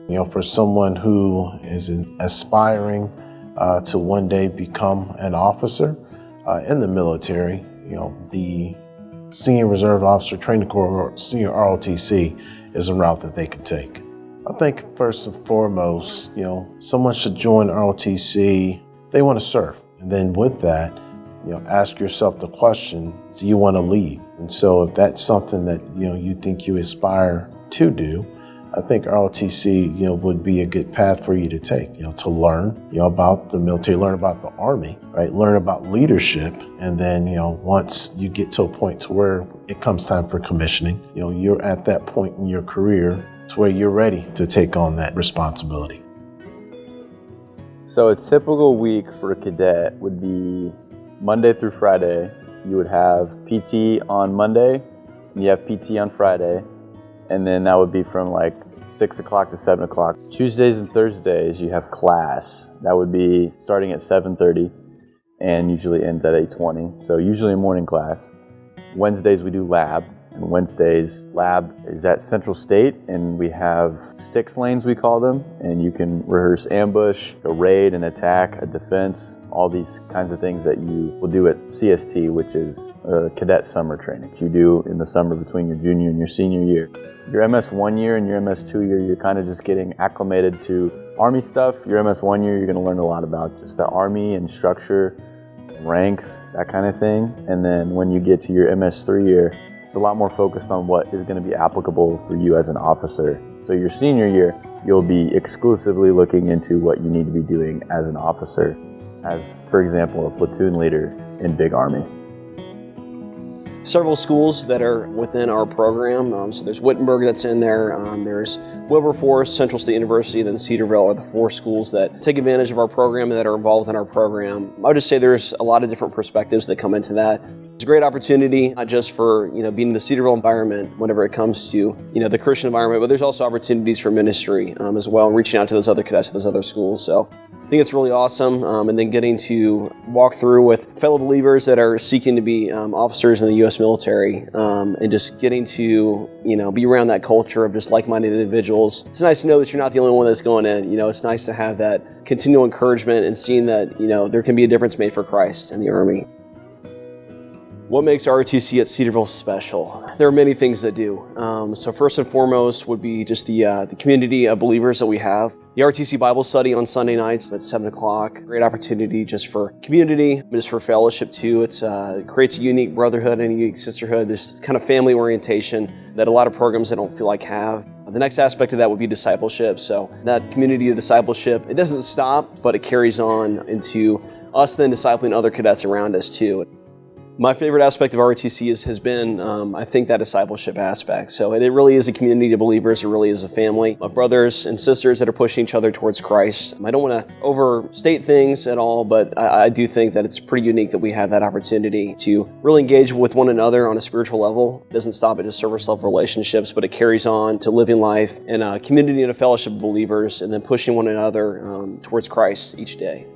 For someone who is aspiring to one day become an officer in the military, the Senior Reserve Officer Training Corps, Senior ROTC, is a route that they could take. I think first and foremost, someone should join ROTC. They want to serve. And then with that, ask yourself the question, do you want to lead? And so if that's something that, you think you aspire to do, I think ROTC, would be a good path for you to take, to learn, about the military, learn about the Army, right? Learn about leadership. And then, once you get to a point to where it comes time for commissioning, you're at that point in your career to where you're ready to take on that responsibility. So a typical week for a cadet would be Monday through Friday. You would have PT on Monday, and you have PT on Friday, and then that would be from like 6 o'clock to 7 o'clock. Tuesdays and Thursdays, you have class. That would be starting at 7:30 and usually ends at 8:20. So usually a morning class. Wednesdays we do lab, and Wednesdays lab is at Central State, and we have sticks lanes, we call them, and you can rehearse ambush, a raid, an attack, a defense, all these kinds of things that you will do at CST, which is a cadet summer training that you do in the summer between your junior and your senior year. Your MS1 year and your MS2 year, you're kind of just getting acclimated to Army stuff. Your MS1 year, you're going to learn a lot about just the Army and structure, ranks, that kind of thing. And then when you get to your MS3 year, it's a lot more focused on what is going to be applicable for you as an officer. So your senior year, you'll be exclusively looking into what you need to be doing as an officer, as, for example, a platoon leader in Big Army. Several schools that are within our program. So there's Wittenberg that's in there. There's Wilberforce, Central State University, then Cedarville are the 4 schools that take advantage of our program and that are involved in our program. I would just say there's a lot of different perspectives that come into that. It's a great opportunity, not just for being in the Cedarville environment whenever it comes to the Christian environment, but there's also opportunities for ministry as well, reaching out to those other cadets at those other schools. So I think it's really awesome, and then getting to walk through with fellow believers that are seeking to be officers in the U.S. military, and just getting to be around that culture of just like-minded individuals. It's nice to know that you're not the only one that's going in. It's nice to have that continual encouragement and seeing that there can be a difference made for Christ in the Army. What makes ROTC at Cedarville special? There are many things that do. So first and foremost would be just the community of believers that we have. The ROTC Bible study on Sunday nights at 7 o'clock. Great opportunity just for community, just for fellowship too. It creates a unique brotherhood and a unique sisterhood. There's kind of family orientation that a lot of programs I don't feel like have. The next aspect of that would be discipleship. So that community of discipleship, it doesn't stop, but it carries on into us then discipling other cadets around us too. My favorite aspect of ROTC has been, I think, that discipleship aspect. So it really is a community of believers. It really is a family of brothers and sisters that are pushing each other towards Christ. I don't want to overstate things at all, but I do think that it's pretty unique that we have that opportunity to really engage with one another on a spiritual level. It doesn't stop at just service level relationships, but it carries on to living life in a community and a fellowship of believers and then pushing one another towards Christ each day.